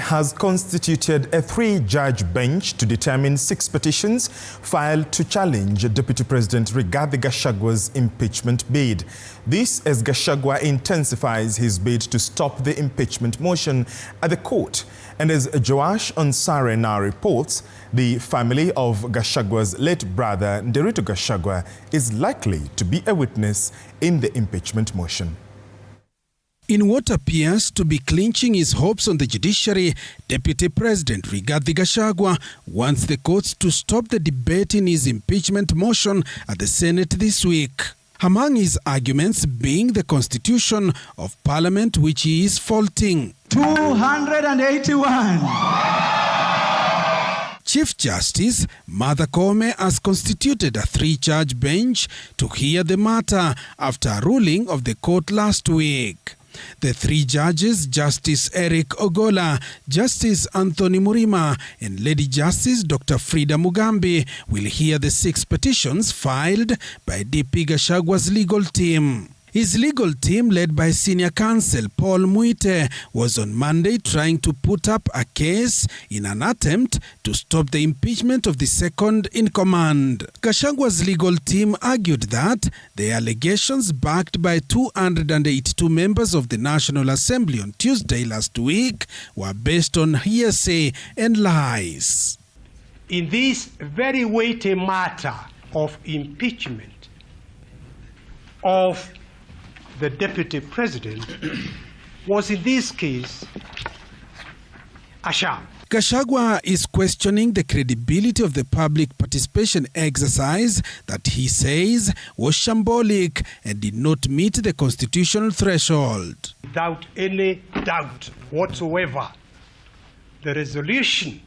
has constituted a 3-judge bench to determine 6 petitions filed to challenge Deputy President Rigathi Gachagua's impeachment bid. This as Gachagua intensifies his bid to stop the impeachment motion at the court. And as Joash Onsare now reports, the family of Gachagua's late brother Deputy Gachagua is likely to be a witness in the impeachment motion. In what appears to be clinching his hopes on the judiciary, Deputy President Rigathi Gachagua wants the courts to stop the debate in his impeachment motion at the Senate this week. Among his arguments being the Constitution of Parliament, which he is faulting. 281. Chief Justice Martha Koome has constituted a 3-judge bench to hear the matter after a ruling of the court last week. The 3 judges, Justice Eric Ogola, Justice Anthony Murima, and Lady Justice Dr. Frida Mugambi, will hear the 6 petitions filed by DP Gachagua's legal team. His legal team, led by senior counsel Paul Muite, was on Monday trying to put up a case in an attempt to stop the impeachment of the second-in-command. Gachagua's legal team argued that the allegations backed by 282 members of the National Assembly on Tuesday last week were based on hearsay and lies. In this very weighty matter of impeachment of the Deputy President was in this case a sham. Gachagua is questioning the credibility of the public participation exercise that he says was shambolic and did not meet the constitutional threshold. Without any doubt whatsoever, the resolution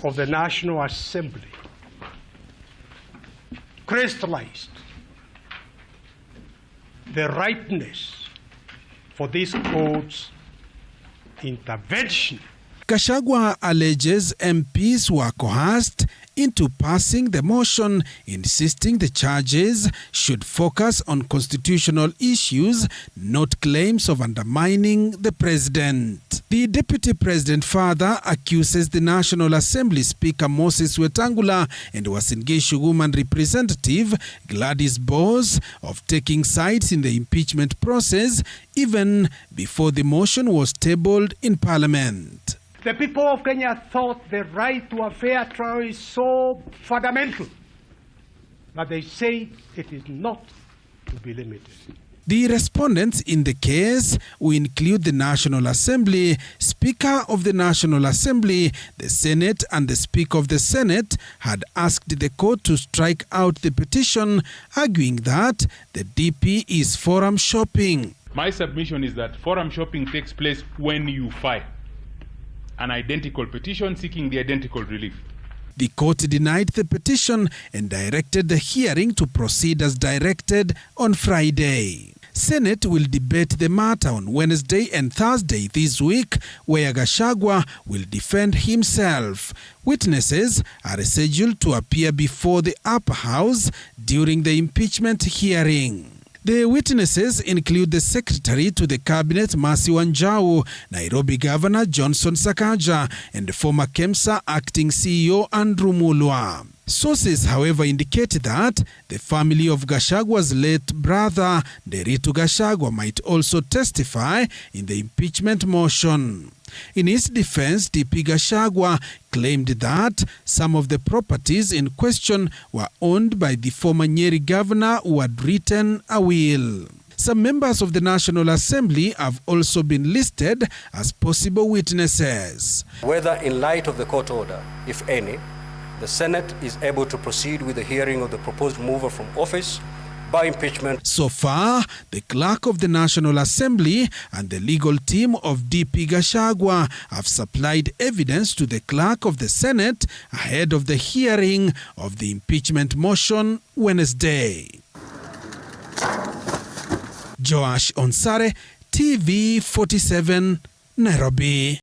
of the National Assembly crystallized the rightness for this court's intervention. Gachagua alleges MPs were coerced into passing the motion, insisting the charges should focus on constitutional issues, not claims of undermining the president. The Deputy President further accuses the National Assembly Speaker Moses Wetangula and Uasin Gishu woman representative Gladys Bose of taking sides in the impeachment process even before the motion was tabled in Parliament. The people of Kenya thought the right to a fair trial is so fundamental that they say it is not to be limited. The respondents in the case, who include the National Assembly, Speaker of the National Assembly, the Senate and the Speaker of the Senate, had asked the court to strike out the petition, arguing that the DP is forum shopping. My submission is that forum shopping takes place when you file an identical petition seeking the identical relief. The court denied the petition and directed the hearing to proceed as directed on Friday. Senate will debate the matter on Wednesday and Thursday this week, where Gachagua will defend himself. Witnesses are scheduled to appear before the upper house during the impeachment hearing. The witnesses include the Secretary to the Cabinet Mercy Wanjau, Nairobi Governor Johnson Sakaja, and former KEMSA acting CEO Andrew Mulwa. Sources, however, indicate that the family of Gachagua's late brother, Deputy Gachagua, might also testify in the impeachment motion. In his defense, DP Gachagua claimed that some of the properties in question were owned by the former Nyeri governor who had written a will. Some members of the National Assembly have also been listed as possible witnesses. Whether in light of the court order, if any, the Senate is able to proceed with the hearing of the proposed mover from office by impeachment. So far, the clerk of the National Assembly and the legal team of DP Gachagua have supplied evidence to the clerk of the Senate ahead of the hearing of the impeachment motion Wednesday. Joash Onsare, TV 47, Nairobi.